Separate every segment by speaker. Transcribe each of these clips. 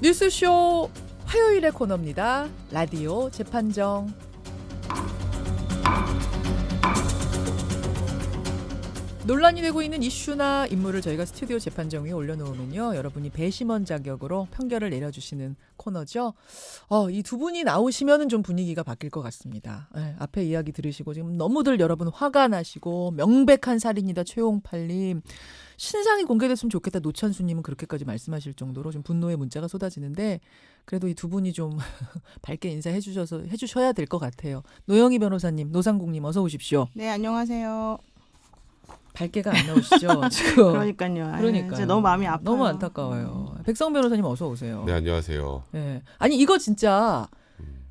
Speaker 1: 뉴스쇼 화요일의 코너입니다. 라디오 재판정. 논란이 되고 있는 이슈나 인물을 저희가 스튜디오 재판정 위에 올려놓으면요, 여러분이 배심원 자격으로 판결을 내려주시는 코너죠. 이 두 분이 나오시면은 좀 분위기가 바뀔 것 같습니다. 네, 앞에 이야기 들으시고 지금 너무들 여러분 화가 나시고 명백한 살인이다 최홍팔님, 신상이 공개됐으면 좋겠다 노찬수님은 그렇게까지 말씀하실 정도로 좀 분노의 문자가 쏟아지는데, 그래도 이 두 분이 좀 밝게 인사해 주셔야 될 것 같아요. 노영희 변호사님, 노상국님 어서 오십시오.
Speaker 2: 네, 안녕하세요.
Speaker 1: 밝게가 안 나오시죠 지금.
Speaker 2: 그러니까요.
Speaker 1: 그러니까
Speaker 2: 너무 마음이 아파요.
Speaker 1: 너무 안타까워요. 백성 변호사님 어서 오세요.
Speaker 3: 네, 안녕하세요.
Speaker 1: 네. 아니 이거 진짜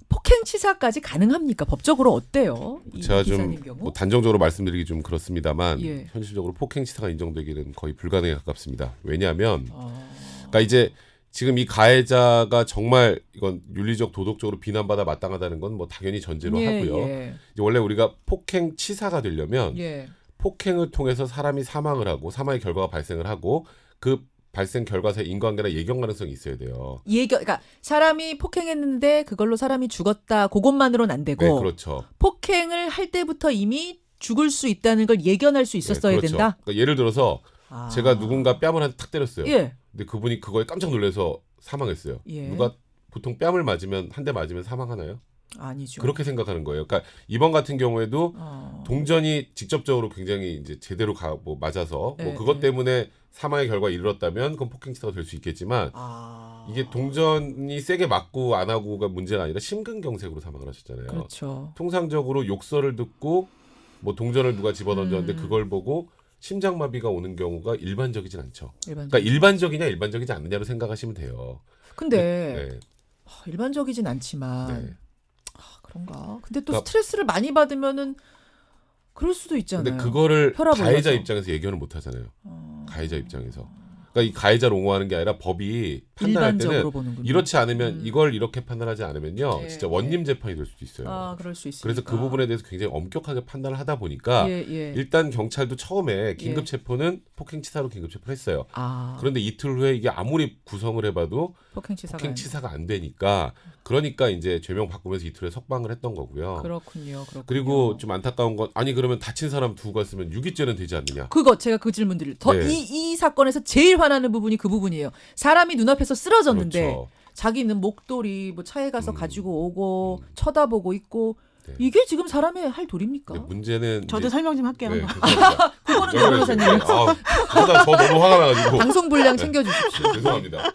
Speaker 1: 폭행치사까지 가능합니까? 법적으로 어때요? 이
Speaker 3: 제가
Speaker 1: 기사님
Speaker 3: 좀
Speaker 1: 경우?
Speaker 3: 단정적으로 말씀드리기 좀 그렇습니다만
Speaker 1: 예.
Speaker 3: 현실적으로 폭행치사가 인정되기는 거의 불가능에 가깝습니다. 왜냐하면 그러니까 이제 지금 이 가해자가 정말 이건 윤리적 도덕적으로 비난받아 마땅하다는 건 뭐 당연히 전제로 하고요. 이제 원래 우리가 폭행치사가 되려면 폭행을 통해서 사람이 사망을 하고 사망의 결과가 발생을 하고 그 발생 결과사의 인과관계나 예견 가능성이 있어야 돼요.
Speaker 1: 그러니까 사람이 폭행했는데 그걸로 사람이 죽었다, 그것만으로는 안 되고,
Speaker 3: 네, 그렇죠.
Speaker 1: 폭행을 할 때부터 이미 죽을 수 있다는 걸 예견할 수 있었어야
Speaker 3: 네, 그렇죠.
Speaker 1: 된다.
Speaker 3: 그러니까 예를 들어서 제가 누군가 뺨을 한 대 탁 때렸어요.
Speaker 1: 예.
Speaker 3: 근데 그분이 그거에 깜짝 놀라서 사망했어요.
Speaker 1: 예.
Speaker 3: 누가 보통 뺨을 맞으면 한 대 맞으면 사망하나요?
Speaker 1: 아니죠.
Speaker 3: 그렇게 생각하는 거예요. 그러니까 이번 같은 경우에도 동전이 직접적으로 굉장히 이제 제대로 맞아서 뭐 그것 때문에 사망의 결과에 이르렀다면 그건 폭행치사가 될 수 있겠지만 이게 동전이 세게 맞고 안 하고가 문제가 아니라 심근경색으로 사망을 하셨잖아요.
Speaker 1: 그렇죠.
Speaker 3: 통상적으로 욕설을 듣고 뭐 동전을 누가 집어던졌는데 그걸 보고 심장마비가 오는 경우가 일반적이진 않죠. 그러니까 일반적이냐 일반적이지 않느냐로 생각하시면 돼요.
Speaker 1: 근데 일반적이진 않지만 그런가? 근데 또
Speaker 3: 그러니까,
Speaker 1: 스트레스를 많이 받으면은 그럴 수도 있잖아요.
Speaker 3: 근데 그거를 가해자
Speaker 1: 올라서.
Speaker 3: 입장에서 예견을 못 하잖아요. 가해자 입장에서. 그러니까 이 가해자를 옹호하는 게 아니라 법이 판단할 때는
Speaker 1: 보는군요.
Speaker 3: 이렇지 않으면 이걸 이렇게 판단하지 않으면요. 진짜 원님 재판이 될 수도 있어요.
Speaker 1: 그럴 수 있으니까.
Speaker 3: 그래서 그 부분에 대해서 굉장히 엄격하게 판단을 하다 보니까 일단 경찰도 처음에 긴급 체포는 폭행치사로 긴급 체포를 했어요. 그런데 이틀 후에 이게 아무리 구성을 해봐도 폭행치사가 안 되니까, 그러니까 이제 죄명 바꾸면서 이틀 후에 석방을 했던 거고요.
Speaker 1: 그렇군요.
Speaker 3: 그리고 좀 안타까운 건, 아니 그러면 다친 사람 두고 갔으면 유기죄는 되지 않느냐.
Speaker 1: 제가 그 질문 드릴. 이 사건에서 제일 화나는 부분이 그 부분이에요. 사람이 눈앞에서 쓰러졌는데
Speaker 3: 그렇죠.
Speaker 1: 자기는 목도리 뭐 차에 가서 가지고 오고 쳐다보고 있고, 이게 지금 사람의 할 도리입니까?
Speaker 3: 문제는
Speaker 2: 저도 설명 좀 할게요.
Speaker 1: 그거는 변호사님.
Speaker 3: 저 너무 화가 나가지고
Speaker 1: 방송 분량 챙겨주십시오.
Speaker 3: 죄송합니다.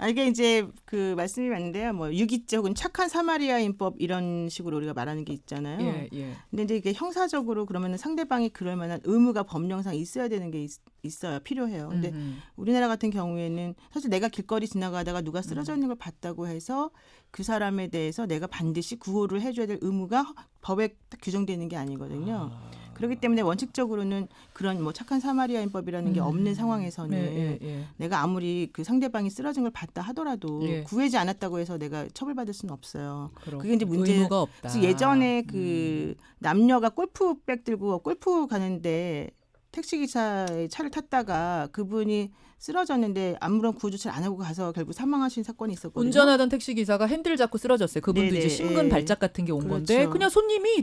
Speaker 2: 이게 이제 그 말씀이 맞는데요. 뭐 유기죄 혹은 착한 사마리아인법 이런 식으로 우리가 말하는 게 있잖아요. 근데 이제 이게 형사적으로 그러면은 상대방이 그럴 만한 의무가 법령상 있어야 되는 게 있어요. 필요해요. 근데 우리나라 같은 경우에는 사실 내가 길거리 지나가다가 누가 쓰러져 있는 걸 봤다고 해서 그 사람에 대해서 내가 반드시 구호를 해줘야 될 의무가 법에 딱 규정되는 게 아니거든요. 그렇기 때문에 원칙적으로는 그런 뭐 착한 사마리아인법이라는 게 없는 상황에서는 내가 아무리 그 상대방이 쓰러진 걸 봤다 하더라도 구하지 않았다고 해서 내가 처벌받을 수는 없어요. 그게 이제 문제가
Speaker 1: 없다.
Speaker 2: 그래서 예전에 그 남녀가 골프백 들고 골프 가는데 택시기사의 차를 탔다가 그분이 쓰러졌는데 아무런 구호 조치를 안 하고 가서 결국 사망하신 사건이 있었거든요.
Speaker 1: 운전하던 택시기사가 핸들 잡고 쓰러졌어요. 그분도 이제 심근 발작 같은 게 온 건데, 그냥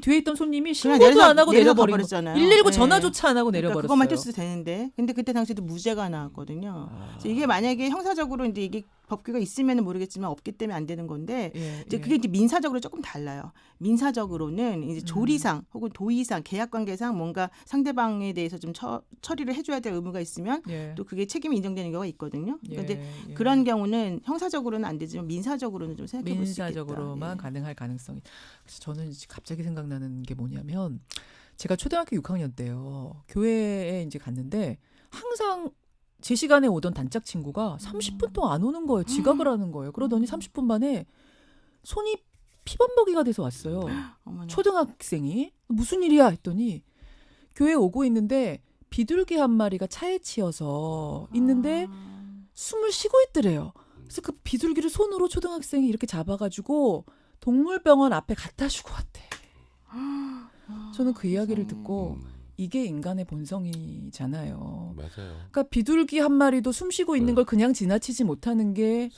Speaker 1: 뒤에 있던 손님이 신고도 안 하고 내려버린 거잖아요. 119 전화조차 안 하고 내려버렸어요.
Speaker 2: 그것만 뗐어도 되는데, 근데 그때 당시에도 무죄가 나왔거든요. 이게 만약에 형사적으로 이제 이게 법규가 있으면은 모르겠지만 없기 때문에 안 되는 건데, 이제 그게 이제 민사적으로 조금 달라요. 민사적으로는 이제 조리상 혹은 도의상, 계약관계상 뭔가 상대방에 대해서 좀 처리를 해줘야 될 의무가 있으면 또 그게 책임이 인정되는 경우가 있거든요. 그런데 그런 경우는 형사적으로는 안 되지만 민사적으로는 좀 생각해 볼 수 있겠다.
Speaker 1: 민사적으로만 가능할 가능성이. 그래서 저는 갑자기 생각나는 게 뭐냐면, 제가 초등학교 6학년 때요, 교회에 이제 갔는데 항상 제 시간에 오던 단짝 친구가 30분 동안 안 오는 거예요. 지각을 하는 거예요. 그러더니 30분 만에 손이 피범벅이가 돼서 왔어요. 초등학생이. 무슨 일이야 했더니 교회에 오고 있는데 비둘기 한 마리가 차에 치여서 있는데 숨을 쉬고 있더래요. 그래서 그 비둘기를 손으로 초등학생이 이렇게 잡아가지고 동물병원 앞에 갖다 주고 왔대. 저는 그 이야기를 듣고 이게 인간의 본성이잖아요.
Speaker 3: 맞아요.
Speaker 1: 그러니까 비둘기 한 마리도 숨쉬고 있는 걸 그냥 지나치지 못하는 게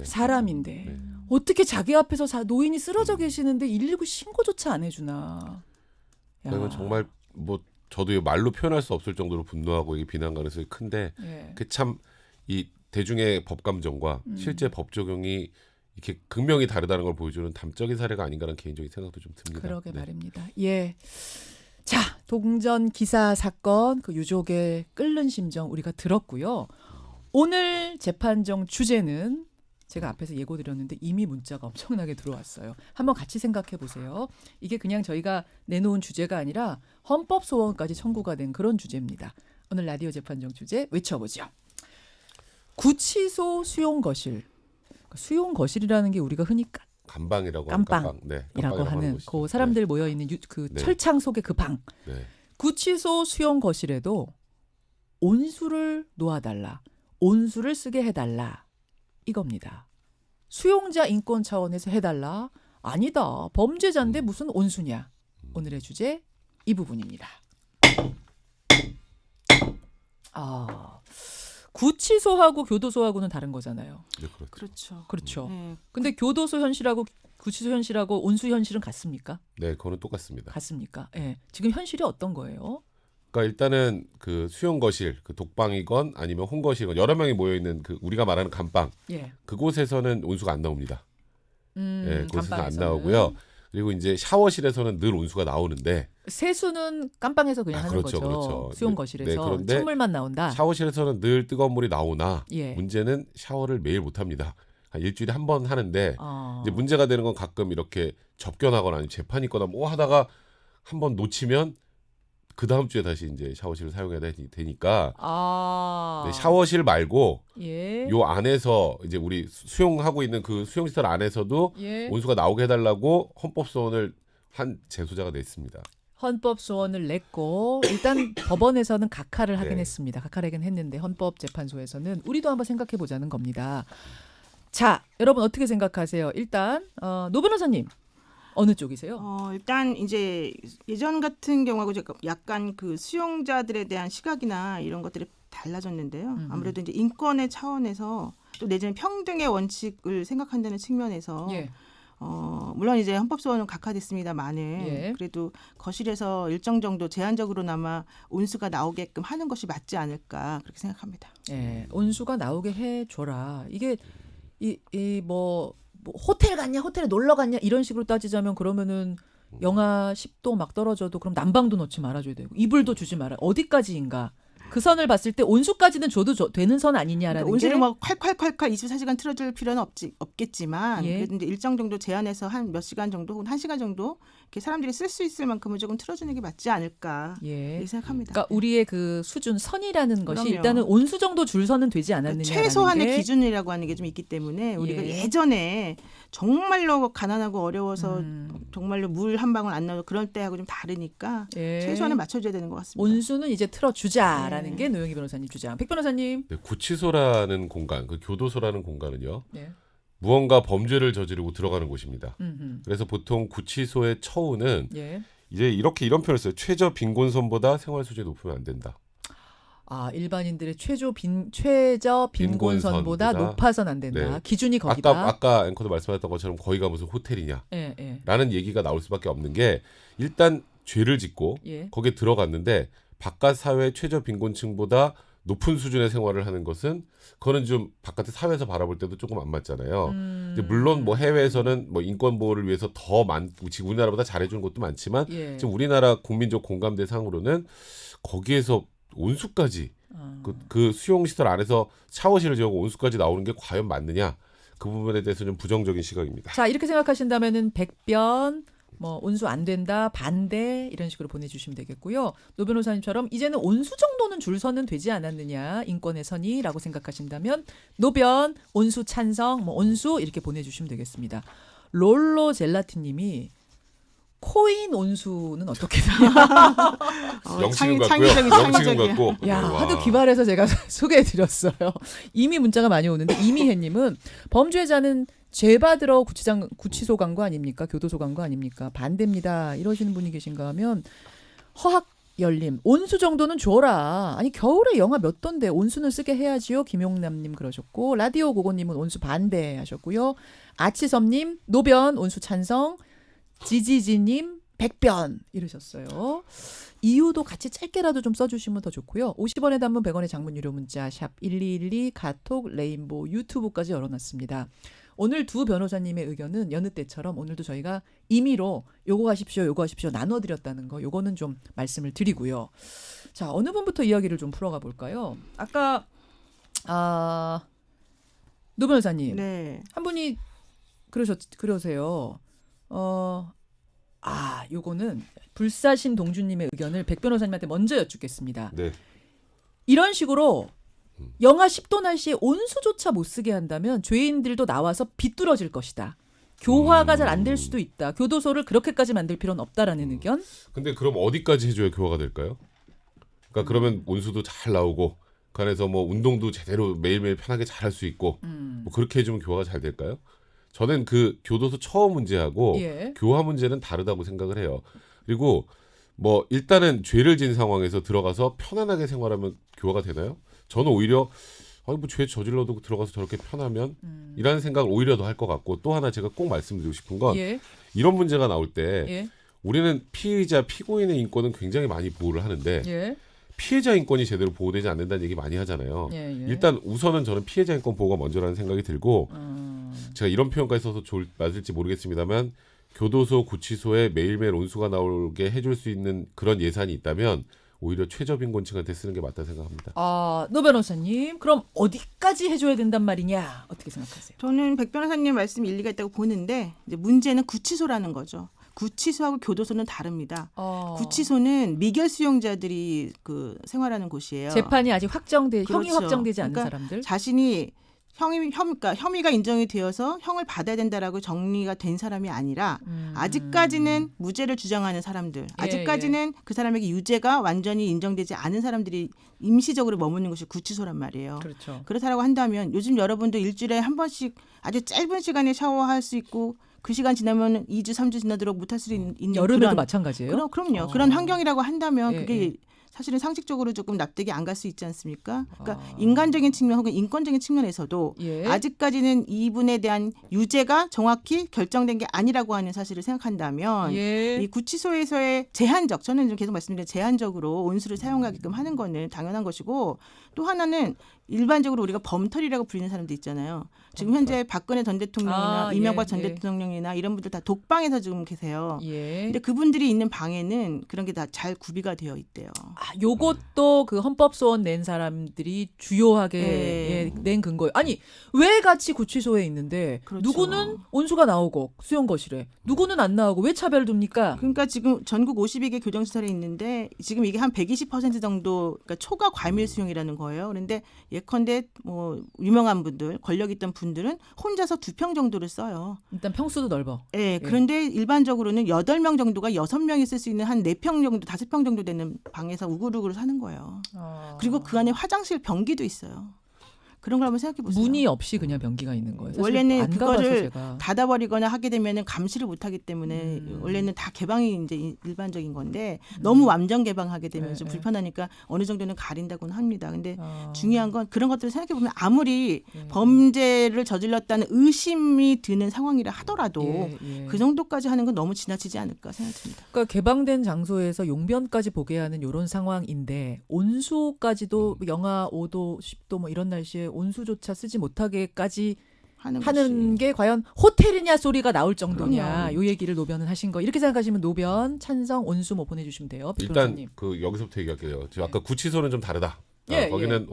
Speaker 1: 사람인데
Speaker 3: 네.
Speaker 1: 어떻게 자기 앞에서 노인이 쓰러져 계시는데 119 신고조차 안 해주나.
Speaker 3: 이건 정말 뭐 저도 말로 표현할 수 없을 정도로 분노하고 이게 비난 가능성이 큰데
Speaker 1: 예.
Speaker 3: 그 참 이 대중의 법 감정과 실제 법 적용이 이렇게 극명히 다르다는 걸 보여주는 담적인 사례가 아닌가라는 개인적인 생각도 좀 듭니다.
Speaker 1: 그러게
Speaker 3: 네.
Speaker 1: 말입니다. 예. 자, 동전 기사 사건 그 유족의 끓는 심정 우리가 들었고요. 오늘 재판정 주제는 제가 앞에서 예고드렸는데 이미 문자가 엄청나게 들어왔어요. 한번 같이 생각해 보세요. 이게 그냥 저희가 내놓은 주제가 아니라 헌법 소원까지 청구가 된 그런 주제입니다. 오늘 라디오 재판정 주제 외쳐보죠. 구치소 수용거실. 수용거실이라는 게 우리가 흔히
Speaker 3: 감방이라고
Speaker 1: 깜빵이라고 하는 그 사람들 모여 있는 그
Speaker 3: 네.
Speaker 1: 철창 속의 그 방.
Speaker 3: 네.
Speaker 1: 구치소 수용 거실에도 온수를 놓아달라, 온수를 쓰게 해달라 이겁니다. 수용자 인권 차원에서 해달라? 아니다. 범죄자인데 무슨 온수냐. 오늘의 주제 이 부분입니다. 구치소하고 교도소하고는 다른 거잖아요.
Speaker 3: 네,
Speaker 2: 그렇죠.
Speaker 1: 그렇죠.
Speaker 2: 네.
Speaker 1: 근데 교도소 현실하고 구치소 현실하고 온수 현실은 같습니까?
Speaker 3: 네, 그거는 똑같습니다.
Speaker 1: 같습니까? 예. 지금 현실이 어떤 거예요?
Speaker 3: 그러니까 일단은 그 수용 거실, 그 독방이건 아니면 홍거실이건 여러 명이 모여 있는 그 우리가 말하는 감방,
Speaker 1: 예.
Speaker 3: 그곳에서는 온수가 안 나옵니다. 예, 그곳에서는 안
Speaker 1: 감방에서는.
Speaker 3: 나오고요. 그리고 이제 샤워실에서는 늘 온수가 나오는데
Speaker 1: 세수는 깜방에서 그냥 하는
Speaker 3: 그렇죠,
Speaker 1: 거죠.
Speaker 3: 그렇죠.
Speaker 1: 수용
Speaker 3: 네,
Speaker 1: 거실에서
Speaker 3: 네, 그런데
Speaker 1: 찬물만 나온다.
Speaker 3: 샤워실에서는 늘 뜨거운 물이 나오나
Speaker 1: 예.
Speaker 3: 문제는 샤워를 매일 못 합니다. 한 일주일에 한 번 하는데 이제 문제가 되는 건 가끔 이렇게 접견하거나 아니면 재판 있거나 뭐 하다가 한 번 놓치면 그 다음 주에 다시 이제 샤워실을 사용해야 되니까 네, 샤워실 말고
Speaker 1: 예.
Speaker 3: 요 안에서 이제 우리 수용하고 있는 그 수용시설 안에서도
Speaker 1: 예.
Speaker 3: 온수가 나오게 해달라고 헌법소원을 한 재소자가 냈습니다.
Speaker 1: 헌법 소원을 냈고 일단 법원에서는 각하를 하긴
Speaker 3: 네.
Speaker 1: 했습니다. 각하를 하긴 했는데 헌법재판소에서는 우리도 한번 생각해 보자는 겁니다. 자, 여러분 어떻게 생각하세요? 일단 노 변호사님 어느 쪽이세요?
Speaker 2: 일단 이제 예전 같은 경우하고 약간 그 수용자들에 대한 시각이나 이런 것들이 달라졌는데요. 아무래도 이제 인권의 차원에서 또 내지는 평등의 원칙을 생각한다는 측면에서
Speaker 1: 예.
Speaker 2: 물론 이제 헌법소원은 각하됐습니다만은
Speaker 1: 예.
Speaker 2: 그래도 거실에서 일정 정도 제한적으로나마 온수가 나오게끔 하는 것이 맞지 않을까 그렇게 생각합니다.
Speaker 1: 예, 온수가 나오게 해줘라. 이게 뭐 호텔 갔냐, 호텔에 놀러 갔냐 이런 식으로 따지자면 그러면은 영하 10도 막 떨어져도 그럼 난방도 넣지 말아줘야 되고 이불도 주지 마라. 어디까지인가? 그 선을 봤을 때 온수까지는 줘도 되는 선 아니냐라는
Speaker 2: 그러니까 온수를
Speaker 1: 게
Speaker 2: 막 콸콸콸콸 24시간 틀어줄 필요는 없겠지만
Speaker 1: 예.
Speaker 2: 그래도 이제 일정 정도 제한해서 한 몇 시간 정도 혹은 1시간 정도 이렇게 사람들이 쓸 수 있을 만큼은 조금 틀어주는 게 맞지 않을까
Speaker 1: 예.
Speaker 2: 이렇게 생각합니다.
Speaker 1: 그러니까 우리의 그 수준 선이라는 것이
Speaker 2: 그럼요.
Speaker 1: 일단은 온수 정도 줄 선은 되지 않았느냐라는
Speaker 2: 최소한의
Speaker 1: 게
Speaker 2: 기준이라고 하는 게 좀 있기 때문에 우리가
Speaker 1: 예.
Speaker 2: 예전에 정말로 가난하고 어려워서 정말로 물 한 방울 안 나오고 그럴 때하고 좀 다르니까
Speaker 1: 예.
Speaker 2: 최소한을 맞춰줘야 되는 것 같습니다.
Speaker 1: 온수는 이제 틀어주자라는
Speaker 2: 네.
Speaker 1: 게 노영희 변호사님 주장. 백 변호사님.
Speaker 3: 네, 구치소라는 공간, 그 교도소라는 공간은요.
Speaker 1: 네.
Speaker 3: 무언가 범죄를 저지르고 들어가는 곳입니다.
Speaker 1: 음흠.
Speaker 3: 그래서 보통 구치소의 처우는
Speaker 1: 예.
Speaker 3: 이제 이런 표현을 써요. 최저 빈곤선보다 생활 수준이 높으면 안 된다.
Speaker 1: 일반인들의 최저 빈곤선보다 높아서는 안 된다.
Speaker 3: 네.
Speaker 1: 기준이 거기다.
Speaker 3: 아까 앵커도 말씀하셨던 것처럼 거기가 무슨 호텔이냐
Speaker 1: 예, 예.
Speaker 3: 라는 얘기가 나올 수밖에 없는 게 일단 죄를 짓고
Speaker 1: 예. 거기에
Speaker 3: 거기에 들어갔는데 바깥 사회 최저 빈곤층보다 높은 수준의 생활을 하는 것은 그거는 좀 바깥의 사회에서 바라볼 때도 조금 안 맞잖아요. 근데 물론 뭐 해외에서는 뭐 인권 보호를 위해서 더 지금 우리나라보다 잘해주는 곳도 많지만
Speaker 1: 예.
Speaker 3: 지금 우리나라 국민적 공감대 상으로는 거기에서 온수까지 그 수용시설 안에서 샤워실을 지어고 온수까지 나오는 게 과연 맞느냐 그 부분에 대해서 좀 부정적인 시각입니다.
Speaker 1: 자, 이렇게 생각하신다면은 백변 뭐 온수 안 된다 반대 이런 식으로 보내주시면 되겠고요. 노 변호사님처럼 이제는 온수 정도는 줄 서는 되지 않았느냐 인권의 선이라고 생각하신다면 노변 온수 찬성 뭐 온수 이렇게 보내주시면 되겠습니다. 롤로 젤라틴님이 코인 온수는 어떻게 되냐?
Speaker 3: 영치금 같고요.
Speaker 2: 창의적인
Speaker 3: 영치금
Speaker 2: 창의적이야.
Speaker 3: 같고.
Speaker 1: 야,
Speaker 3: 와.
Speaker 1: 하도 기발해서 제가 소개해드렸어요. 이미 문자가 많이 오는데 이미혜님은 범죄자는 죄 받으러 구치소 간 거 아닙니까? 교도소 간 거 아닙니까? 반대입니다. 이러시는 분이 계신가 하면 열림 온수 정도는 줘라. 아니 겨울에 영하 몇 도인데 온수는 쓰게 해야지요. 김용남님 그러셨고 라디오 고고님은 온수 반대하셨고요. 아치섬님 노변 온수 찬성. 지지지님 백변 이러셨어요. 이유도 같이 짧게라도 좀 써주시면 더 좋고요. 50원의 단문 100원의 장문 유료 문자 샵 1212 카톡 레인보우 유튜브까지 열어놨습니다. 오늘 두 변호사님의 의견은 여느 때처럼 오늘도 저희가 임의로 요거 하십시오 나눠드렸다는 거 요거는 좀 말씀을 드리고요. 자 어느 분부터 이야기를 좀 풀어가 볼까요? 아까 노 변호사님
Speaker 2: 네.
Speaker 1: 한 분이 그러세요. 요거는 불사신 동주님의 의견을 백 변호사님한테 먼저 여쭙겠습니다.
Speaker 3: 네.
Speaker 1: 이런 식으로 영하 10도 날씨에 온수조차 못 쓰게 한다면 죄인들도 나와서 비뚤어질 것이다. 교화가 잘 안 될 수도 있다. 교도소를 그렇게까지 만들 필요는 없다라는 의견.
Speaker 3: 근데 그럼 어디까지 해줘야 교화가 될까요? 그러니까 그러면 온수도 잘 나오고 그 안에서 뭐 운동도 제대로 매일매일 편하게 잘 할 수 있고 뭐 그렇게 해주면 교화가 잘 될까요? 저는 그 교도소 처우 문제하고 교화 문제는 다르다고 생각을 해요. 그리고 뭐 일단은 죄를 진 상황에서 들어가서 편안하게 생활하면 교화가 되나요? 저는 오히려 뭐 죄 저질러도 들어가서 저렇게 편하면 이라는 생각을 오히려 더 할 것 같고 또 하나 제가 꼭 말씀드리고 싶은 건 이런 문제가 나올 때 우리는 피의자 피고인의 인권은 굉장히 많이 보호를 하는데 피해자 인권이 제대로 보호되지 않는다는 얘기 많이 하잖아요. 일단 우선은 저는 피해자 인권 보호가 먼저라는 생각이 들고 제가 이런 표현까지 써서 맞을지 모르겠습니다만 교도소 구치소에 매일매일 온수가 나오게 해줄 수 있는 그런 예산이 있다면 오히려 최저빈곤층한테 쓰는 게 맞다 생각합니다.
Speaker 1: 노 변호사님 그럼 어디까지 해줘야 된단 말이냐 어떻게 생각하세요?
Speaker 2: 저는 백 변호사님 말씀 일리가 있다고 보는데 이제 문제는 구치소라는 거죠. 구치소하고 교도소는 다릅니다. 구치소는 미결 수용자들이 생활하는 곳이에요.
Speaker 1: 재판이 아직 형이
Speaker 2: 그렇죠.
Speaker 1: 확정되지 않은
Speaker 2: 그러니까
Speaker 1: 사람들.
Speaker 2: 자신이 혐의가 인정이 되어서 형을 받아야 된다라고 정리가 된 사람이 아니라 아직까지는 무죄를 주장하는 사람들, 아직까지는 그 사람에게 유죄가 완전히 인정되지 않은 사람들이 임시적으로 머무는 것이 구치소란 말이에요.
Speaker 1: 그렇죠.
Speaker 2: 그렇다라고 한다면 요즘 여러분도 일주일에 한 번씩 아주 짧은 시간에 샤워할 수 있고 그 시간 지나면 2주, 3주 지나도록 못할 수 있는
Speaker 1: 여름에도 마찬가지예요?
Speaker 2: 그럼요. 그런 환경이라고 한다면 그게 사실은 상식적으로 조금 납득이 안 갈 수 있지 않습니까? 그러니까 인간적인 측면 혹은 인권적인 측면에서도 아직까지는 이분에 대한 유죄가 정확히 결정된 게 아니라고 하는 사실을 생각한다면 이 구치소에서의 저는 좀 계속 말씀드린 제한적으로 온수를 사용하게끔 하는 거는 당연한 것이고 또 하나는 일반적으로 우리가 범털이라고 불리는 사람도 있잖아요. 지금 현재 박근혜 전 대통령이나 이명박 전 대통령이나 이런 분들 다 독방에서 지금 계세요. 근데 그분들이 있는 방에는 그런 게 다 잘 구비가 되어 있대요.
Speaker 1: 요것도 그 헌법소원 낸 사람들이 주요하게 낸 근거예요. 아니 왜 같이 구치소에 있는데 누구는 온수가 나오고 수용거실에 누구는 안 나오고 왜 차별 둡니까?
Speaker 2: 그러니까 지금 전국 52개 교정시설에 있는데 지금 이게 한 120% 정도 그러니까 초과 과밀 수용이라는 거예요. 그런데 예컨대 뭐 유명한 분들, 권력 있던 분들은 혼자서 2평 정도를 써요.
Speaker 1: 일단 평수도 넓어.
Speaker 2: 그런데 일반적으로는 8명 정도가 6명이 쓸 수 있는 한 4평 정도, 5평 정도 되는 방에서 우글우글 사는 거예요. 그리고 그 안에 화장실 변기도 있어요. 그런 걸 한번 생각해 보세요.
Speaker 1: 문이 없이 그냥 변기가 있는 거예요.
Speaker 2: 원래는 그거를 닫아버리거나 하게 되면은 감시를 못하기 때문에 원래는 다 개방이 이제 일반적인 건데 너무 완전 개방하게 되면 좀 불편하니까 어느 정도는 가린다고는 합니다. 근데 중요한 건 그런 것들을 생각해 보면 아무리 범죄를 저질렀다는 의심이 드는 상황이라 하더라도 그 정도까지 하는 건 너무 지나치지 않을까 생각됩니다.
Speaker 1: 그러니까 개방된 장소에서 용변까지 보게 하는 이런 상황인데 온수까지도 영하 5도, 10도 뭐 이런 날씨에 온수조차 쓰지 못하게까지 하는 게 과연 호텔이냐 소리가 나올 정도냐. 요 얘기를 노변은 하신 거. 이렇게 생각하시면 노변, 찬성, 온수 뭐 보내주시면 돼요.
Speaker 3: 일단 여기서부터 얘기할게요. 아까 구치소는 좀 다르다. 거기는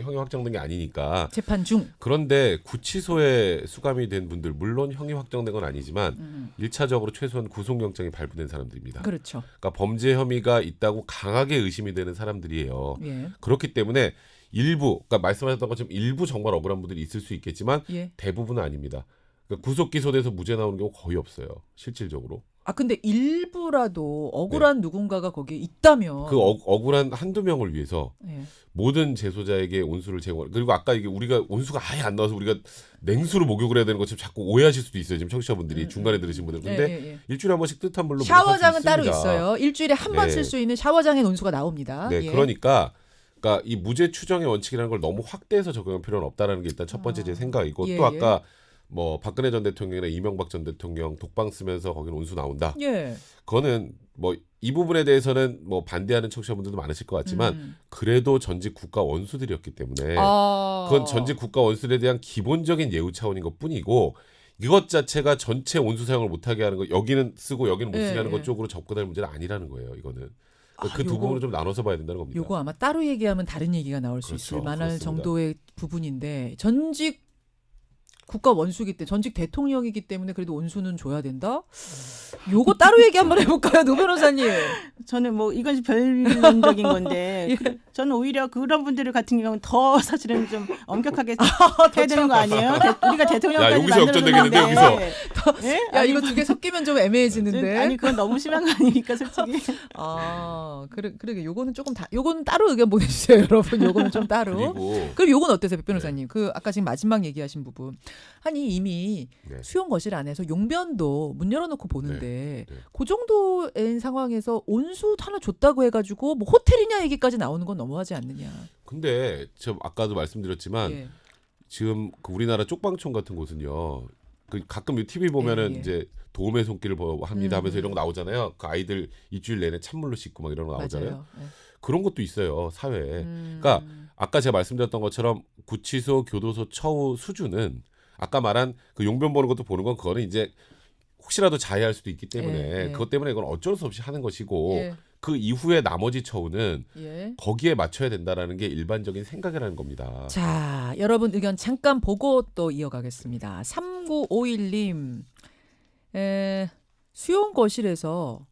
Speaker 3: 형이 확정된 게 아니니까.
Speaker 1: 재판 중.
Speaker 3: 그런데 구치소에 수감이 된 분들 물론 형이 확정된 건 아니지만 1차적으로 최소한 구속영장이 발부된 사람들입니다.
Speaker 1: 그렇죠.
Speaker 3: 그러니까 범죄 혐의가 있다고 강하게 의심이 되는 사람들이에요. 그렇기 때문에 그러니까 말씀하셨던 것처럼 일부 정말 억울한 분들이 있을 수 있겠지만 대부분은 아닙니다. 그러니까 구속 기소돼서 무죄 나오는 경우 거의 없어요. 실질적으로.
Speaker 1: 근데 일부라도 억울한 누군가가 거기에 있다면
Speaker 3: 그 억울한 한두 명을 위해서
Speaker 1: 네.
Speaker 3: 모든 재소자에게 온수를 제공하는. 그리고 아까 이게 우리가 온수가 아예 안 나와서 우리가 냉수로 목욕을 해야 되는 것처럼 자꾸 오해하실 수도 있어요. 지금 청취자분들이 중간에 들으신 분들. 근데 일주일에 한 번씩 뜨뜻한 물로
Speaker 1: 샤워장은
Speaker 3: 목욕할 수
Speaker 1: 따로
Speaker 3: 있습니다.
Speaker 1: 있어요. 일주일에 한 번 쓸 수 있는 샤워장에 온수가 나옵니다.
Speaker 3: 네, 그러니까 이 무죄 추정의 원칙이라는 걸 너무 확대해서 적용할 필요는 없다라는 게 일단 첫 번째 제 생각이고 또 아까 뭐 박근혜 전 대통령이나 이명박 전 대통령 독방 쓰면서 거기는 온수 나온다. 그거는 뭐 이 부분에 대해서는 뭐 반대하는 청취자분들도 많으실 것 같지만 그래도 전직 국가 원수들이었기 때문에 그건 전직 국가 원수들에 대한 기본적인 예우 차원인 것뿐이고 이것 자체가 전체 온수 사용을 못하게 하는 거 여기는 쓰고 여기는 못 쓰게 하는 것 쪽으로 접근할 문제는 아니라는 거예요. 이거는. 그 두 부분을 좀 나눠서 봐야 된다는 겁니다.
Speaker 1: 요거 아마 따로 얘기하면 다른 얘기가 나올 수 있을 만할
Speaker 3: 그렇습니다.
Speaker 1: 정도의 부분인데 전직 국가 원수기 때 전직 대통령이기 때문에 그래도 온수는 줘야 된다? 요거 따로 얘기 한번 해볼까요, 노 변호사님?
Speaker 2: 저는 뭐 이건 별론적인 건데 저는 오히려 그런 분들 같은 경우는 더 사실은 좀 엄격하게 해야 되는 거 아니에요? 우리가 대통령까지
Speaker 3: 여기서 역전되겠는데 여기서.
Speaker 1: 야 이거 두 개 섞이면 좀 애매해지는데.
Speaker 2: 아니 그건 너무 심한 거 아닙니까, 솔직히.
Speaker 1: 그러게 요거는 조금 요거는 따로 의견 보내주세요, 여러분. 요거는 좀 따로. 그럼 요건 어떠세요, 백 변호사님? 그 아까 지금 마지막 얘기하신 부분. 아니 이미 수용 거실 안에서 용변도 문 열어놓고 보는데 그 정도인 상황에서 온수 하나 줬다고 해가지고 뭐 호텔이냐 얘기까지 나오는 건 너무하지 않느냐.
Speaker 3: 근데 저 아까도 말씀드렸지만 지금 그 우리나라 쪽방촌 같은 곳은요. 그 가끔 TV 보면은 이제 도움의 손길을 합니다 하면서 이런 거 나오잖아요. 그 아이들 일주일 내내 찬물로 씻고 막 이런 거 나오잖아요. 그런 것도 있어요, 사회에. 그러니까 아까 제가 말씀드렸던 것처럼 구치소, 교도소, 처우 수준은 아까 말한 그 용변 보는 것도 보는 건 그거는 이제 혹시라도 자해할 수도 있기 때문에 그것 때문에 이건 어쩔 수 없이 하는 것이고 그 이후에 나머지 처우는 거기에 맞춰야 된다라는 게 일반적인 생각이라는 겁니다.
Speaker 1: 자, 여러분 의견 잠깐 보고 또 이어가겠습니다. 3951님 수용 거실에서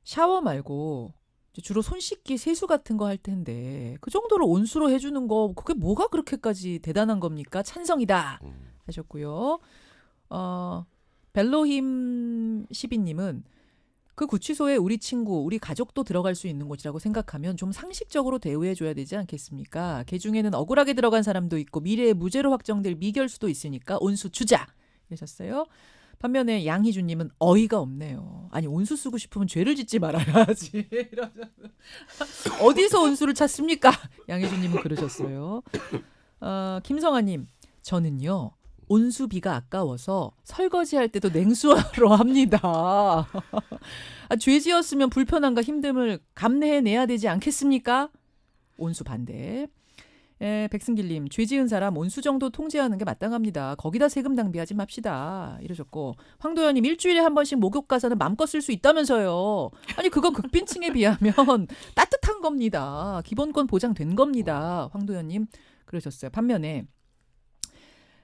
Speaker 1: 샤워 말고 주로 손 씻기, 세수 같은 거 할 텐데 그 정도로 온수로 해주는 거 그게 뭐가 그렇게까지 대단한 겁니까? 찬성이다 하셨고요. 벨로힘 12님은 그 구치소에 우리 친구, 우리 가족도 들어갈 수 있는 곳이라고 생각하면 좀 상식적으로 대우해줘야 되지 않겠습니까? 그 중에는 억울하게 들어간 사람도 있고 미래에 무죄로 확정될 미결수도 있으니까 온수 주자 이러셨어요. 반면에 양희준님은 어이가 없네요. 아니 온수 쓰고 싶으면 죄를 짓지 말아야지. 어디서 온수를 찾습니까? 양희준님은 그러셨어요. 김성아님, 저는요. 온수비가 아까워서 설거지할 때도 냉수로 합니다. 죄지었으면 불편함과 힘듦을 감내해내야 되지 않겠습니까? 온수 반대. 백승길님, 죄지은 사람 온수 정도 통제하는 게 마땅합니다. 거기다 세금 낭비하지 맙시다. 이러셨고 황도현님, 일주일에 한 번씩 목욕 가서는 맘껏 쓸 수 있다면서요. 아니 그거 극빈층에 비하면 따뜻한 겁니다. 기본권 보장된 겁니다. 황도현님 그러셨어요. 반면에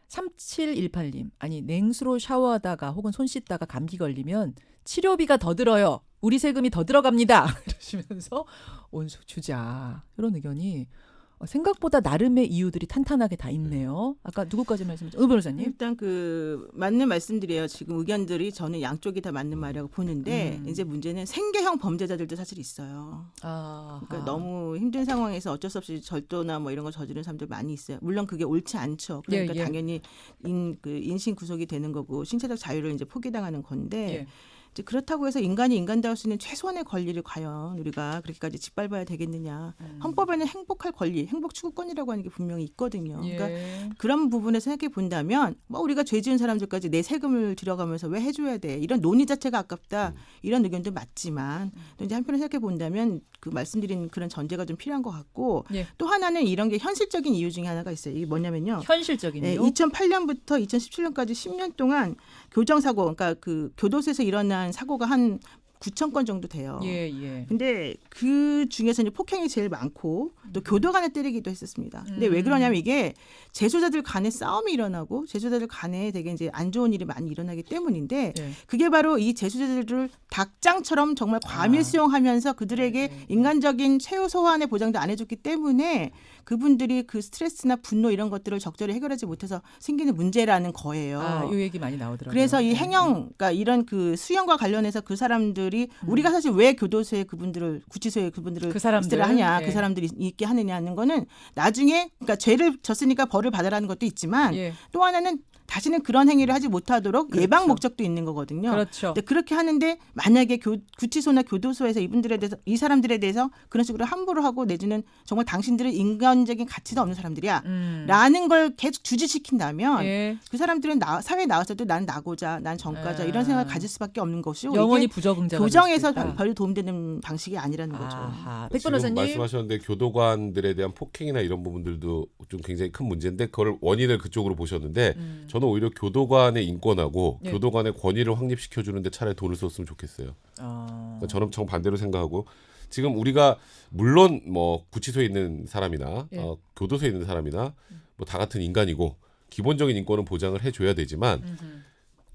Speaker 1: 3718님, 아니 냉수로 샤워하다가 혹은 손 씻다가 감기 걸리면 치료비가 더 들어요. 우리 세금이 더 들어갑니다. 이러시면서 온수 주자. 이런 의견이 생각보다 나름의 이유들이 탄탄하게 다 있네요. 아까 누구까지 말씀하셨죠? 의 변호사님.
Speaker 2: 일단 그 맞는 말씀들이에요. 지금 의견들이 저는 양쪽이 다 맞는 말이라고 보는데 이제 문제는 생계형 범죄자들도 사실 있어요. 그러니까 너무 힘든 상황에서 어쩔 수 없이 절도나 뭐 이런 거 저지르는 사람들 많이 있어요. 물론 그게 옳지 않죠. 그러니까 당연히 인신 구속이 되는 거고 신체적 자유를 이제 포기당하는 건데 이제 그렇다고 해서 인간이 인간다울 수 있는 최소한의 권리를 과연 우리가 그렇게까지 짓밟아야 되겠느냐. 헌법에는 행복할 권리, 행복 추구권이라고 하는 게 분명히 있거든요. 그러니까 그런 부분에서 생각해 본다면 뭐 우리가 죄 지은 사람들까지 내 세금을 들여가면서 왜 해줘야 돼. 이런 논의 자체가 아깝다. 이런 의견도 맞지만 또 이제 한편으로 생각해 본다면 그 말씀드린 그런 전제가 좀 필요한 것 같고 또 하나는 이런 게 현실적인 이유 중에 하나가 있어요. 이게 뭐냐면요.
Speaker 1: 현실적인 이유?
Speaker 2: 2008년부터 2017년까지 10년 동안 교정사고, 그러니까 그 교도소에서 일어난 사고가 한 9,000건 정도 돼요.
Speaker 1: 예, 예.
Speaker 2: 근데 그 중에서 이제 폭행이 제일 많고 또 교도 간에 때리기도 했었습니다. 근데 왜 그러냐면 이게 재소자들 간에 싸움이 일어나고 재소자들 간에 되게 이제 안 좋은 일이 많이 일어나기 때문인데
Speaker 1: 예.
Speaker 2: 그게 바로 이 재소자들을 닭장처럼 정말 과밀 수용하면서 그들에게 인간적인 최소한의 보장도 안 해줬기 때문에 그분들이 그 스트레스나 분노 이런 것들을 적절히 해결하지 못해서 생기는 문제라는 거예요.
Speaker 1: 이 얘기 많이 나오더라고요.
Speaker 2: 그래서 이 행영, 그러니까 이런 그 수용과 관련해서 그 사람들이 우리가 사실 왜 교도소에 그분들을 구치소에 그분들을
Speaker 1: 그 사람들,
Speaker 2: 있으라 하냐,
Speaker 1: 예.
Speaker 2: 그 사람들이 있게 하느냐는 거는 나중에 그러니까 죄를 졌으니까 벌을 받으라는 것도 있지만
Speaker 1: 예.
Speaker 2: 또 하나는 다시는 그런 행위를 하지 못하도록
Speaker 1: 그렇죠.
Speaker 2: 예방 목적도 있는 거거든요.
Speaker 1: 그렇죠.
Speaker 2: 근데 그렇게 하는데 만약에 구치소나 교도소에서 이분들에 대해서 이 사람들에 대해서 그런 식으로 함부로 하고 내지는 정말 당신들은 인간적인 가치도 없는 사람들이야 라는 걸 계속 주지시킨다면
Speaker 1: 예.
Speaker 2: 그 사람들은 사회에 나와서도 난 나고자 난 전과자 이런 생각을 가질 수밖에 없는 것이고
Speaker 1: 영원히
Speaker 2: 이게
Speaker 1: 부적응자가
Speaker 2: 교정에서
Speaker 1: 될 수 있다.
Speaker 2: 별로 도움되는 방식이 아니라는 거죠.
Speaker 1: 아하. 백
Speaker 3: 지금
Speaker 1: 변호사님.
Speaker 3: 말씀하셨는데 교도관들에 대한 폭행이나 이런 부분들도 좀 굉장히 큰 문제인데 그걸 원인을 그쪽으로 보셨는데 저는 오히려 교도관의 인권하고
Speaker 1: 예.
Speaker 3: 교도관의 권위를 확립시켜 주는데 차라리 돈을 썼으면 좋겠어요. 그러니까 저는 정반대로 생각하고 지금 우리가 물론 뭐 구치소에 있는 사람이나
Speaker 1: 예.
Speaker 3: 교도소에 있는 사람이나 뭐 다 같은 인간이고 기본적인 인권은 보장을 해줘야 되지만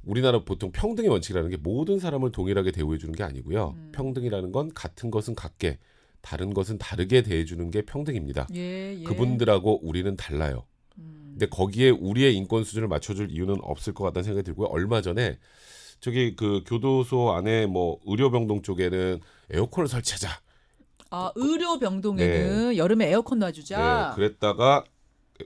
Speaker 3: 우리나라 보통 평등의 원칙이라는 게 모든 사람을 동일하게 대우해 주는 게 아니고요. 평등이라는 건 같은 것은 같게 다른 것은 다르게 대해 주는 게 평등입니다.
Speaker 1: 예, 예.
Speaker 3: 그분들하고 우리는 달라요. 근데 거기에 우리의 인권 수준을 맞춰줄 이유는 없을 것 같다는 생각이 들고요. 얼마 전에 저기 그 교도소 안에 뭐 의료병동 쪽에는 에어컨을 설치하자.
Speaker 1: 의료병동에는 여름에 에어컨 놔주자.
Speaker 3: 네, 그랬다가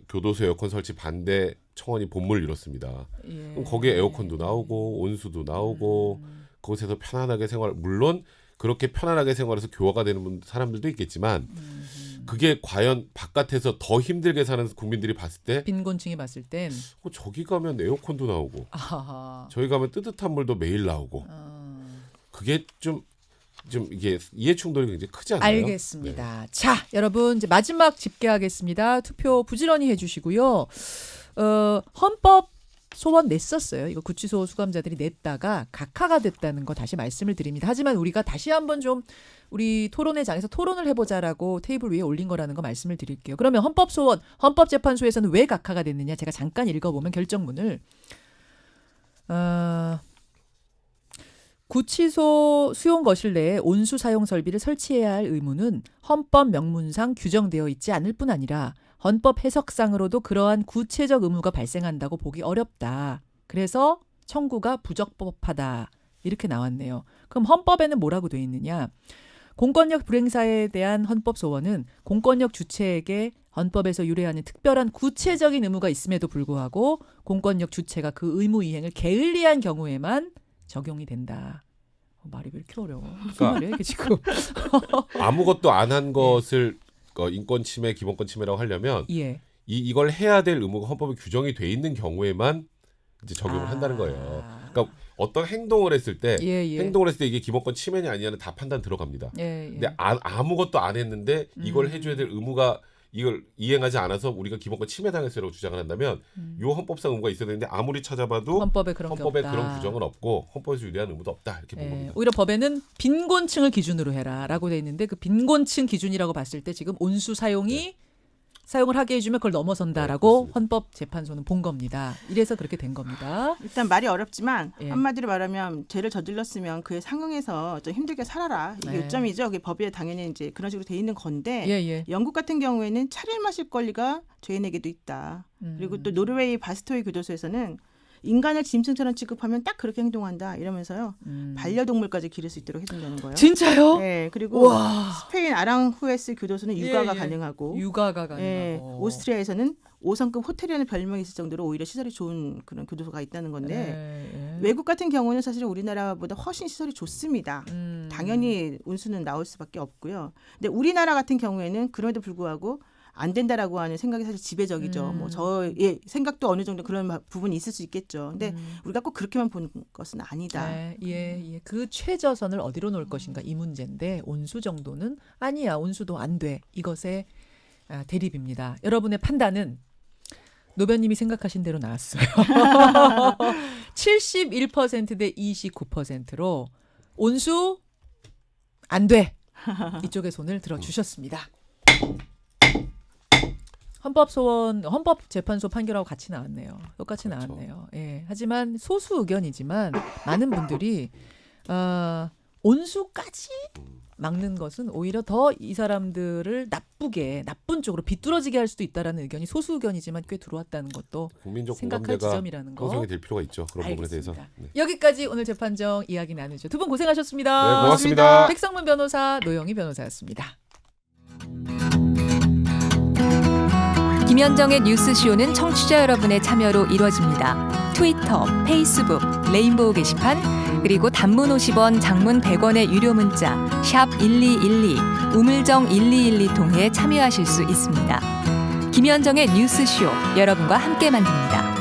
Speaker 3: 교도소 에어컨 설치 반대 청원이 본문을 이뤘습니다.
Speaker 1: 예.
Speaker 3: 그럼 거기에 에어컨도 나오고 온수도 나오고 그곳에서 편안하게 생활 물론 그렇게 편안하게 생활해서 교화가 되는 사람들도 있겠지만 그게 과연 바깥에서 더 힘들게 사는 국민들이 봤을 때
Speaker 1: 빈곤층이 봤을 땐
Speaker 3: 저기 가면 에어컨도 나오고
Speaker 1: 아하.
Speaker 3: 저기 가면 뜨뜻한 물도 매일 나오고 그게 좀 이게 이해 충돌이 굉장히 크지 않나요?
Speaker 1: 알겠습니다. 네. 자, 여러분 이제 마지막 집계하겠습니다. 투표 부지런히 해주시고요. 헌법 소원 냈었어요. 이거 구치소 수감자들이 냈다가 각하가 됐다는 거 다시 말씀을 드립니다. 하지만 우리가 다시 한번 좀 우리 토론회 장에서 토론을 해보자라고 테이블 위에 올린 거라는 거 말씀을 드릴게요. 그러면 헌법 소원, 헌법재판소에서는 왜 각하가 됐느냐? 제가 잠깐 읽어보면 결정문을 구치소 수용 거실 내에 온수 사용 설비를 설치해야 할 의무는 헌법 명문상 규정되어 있지 않을 뿐 아니라 헌법 해석상으로도 그러한 구체적 의무가 발생한다고 보기 어렵다. 그래서 청구가 부적법하다. 이렇게 나왔네요. 그럼 헌법에는 뭐라고 돼 있느냐? 공권력 불행사에 대한 헌법 소원은 공권력 주체에게 헌법에서 유래하는 특별한 구체적인 의무가 있음에도 불구하고 공권력 주체가 그 의무 이행을 게을리한 경우에만 적용이 된다. 말이 왜 이렇게 어려워? 무슨 말이야 이게 지금?
Speaker 3: 아무것도 안 한 것을 인권 침해, 기본권 침해라고 하려면
Speaker 1: 예.
Speaker 3: 이걸 해야 될 의무가 헌법에 규정이 돼 있는 경우에만 이제 적용을 한다는 거예요. 그러니까 어떤 행동을 했을 때 행동을 했을 때 이게 기본권 침해냐 아니냐는 다 판단 들어갑니다. 근데 아무것도 안 했는데 이걸 해줘야 될 의무가 이걸 이행하지 않아서 우리가 기본권 침해당했어라고 주장을 한다면 요 헌법상 의무가 있어야 되는데 아무리 찾아봐도
Speaker 1: 헌법에 그런
Speaker 3: 규정은 없고 헌법에서 유리한 의무도 없다 이렇게 본 겁니다.
Speaker 1: 오히려 법에는 빈곤층을 기준으로 해라라고 돼 있는데 그 빈곤층 기준이라고 봤을 때 지금 온수 사용이 사용을 하게 해주면 그걸 넘어선다라고 헌법재판소는 본 겁니다. 이래서 그렇게 된 겁니다.
Speaker 2: 일단 말이 어렵지만 한마디로 말하면 죄를 저질렀으면 그에 상응해서 좀 힘들게 살아라. 이게 요점이죠. 그게 법에 당연히 이제 그런 식으로 돼 있는 건데 영국 같은 경우에는 차를 마실 권리가 죄인에게도 있다. 그리고 또 노르웨이 바스토이 교도소에서는 인간을 짐승처럼 취급하면 딱 그렇게 행동한다 이러면서요. 반려동물까지 기를 수 있도록 해준다는 거예요.
Speaker 1: 진짜요?
Speaker 2: 네. 그리고
Speaker 1: 우와.
Speaker 2: 스페인 아랑후에스 교도소는 육아가 가능하고
Speaker 1: 육아가 가능하고
Speaker 2: 오스트리아에서는 5성급 호텔이라는 별명이 있을 정도로 오히려 시설이 좋은 그런 교도소가 있다는 건데 외국 같은 경우는 사실 우리나라보다 훨씬 시설이 좋습니다. 당연히 운수는 나올 수밖에 없고요. 근데 우리나라 같은 경우에는 그럼에도 불구하고 안 된다라고 하는 생각이 사실 지배적이죠. 뭐 저의 생각도 어느 정도 그런 부분이 있을 수 있겠죠. 근데 우리가 꼭 그렇게만 보는 것은 아니다.
Speaker 1: 그 최저선을 어디로 놓을 것인가 이 문제인데 온수 정도는 아니야. 온수도 안 돼. 이것의 대립입니다. 여러분의 판단은 노변님이 생각하신 대로 나왔어요. 71% 대 29%로 온수 안 돼. 이쪽에 손을 들어주셨습니다. 헌법재판소 판결하고 같이 나왔네요. 똑같이
Speaker 3: 그렇죠.
Speaker 1: 나왔네요. 예. 하지만 소수 의견이지만 많은 분들이 온수까지 막는 것은 오히려 더 이 사람들을 나쁜 쪽으로 비뚤어지게 할 수도 있다라는 의견이 소수 의견이지만 꽤 들어왔다는 것도
Speaker 3: 국민적
Speaker 1: 생각할
Speaker 3: 공감대가
Speaker 1: 지점이라는 거.
Speaker 3: 형성이 될 필요가 있죠. 그런 부분에
Speaker 1: 알겠습니다.
Speaker 3: 대해서. 네.
Speaker 1: 여기까지 오늘 재판정 이야기 나누죠. 두 분 고생하셨습니다.
Speaker 3: 네, 고맙습니다.
Speaker 1: 백성문 변호사, 노영희 변호사였습니다.
Speaker 4: 김현정의 뉴스쇼는 청취자 여러분의 참여로 이루어집니다. 트위터, 페이스북, 레인보우 게시판, 그리고 단문 50원, 장문 100원의 유료 문자 샵 1212, 우물정 1212 통해 참여하실 수 있습니다. 김현정의 뉴스쇼, 여러분과 함께 만듭니다.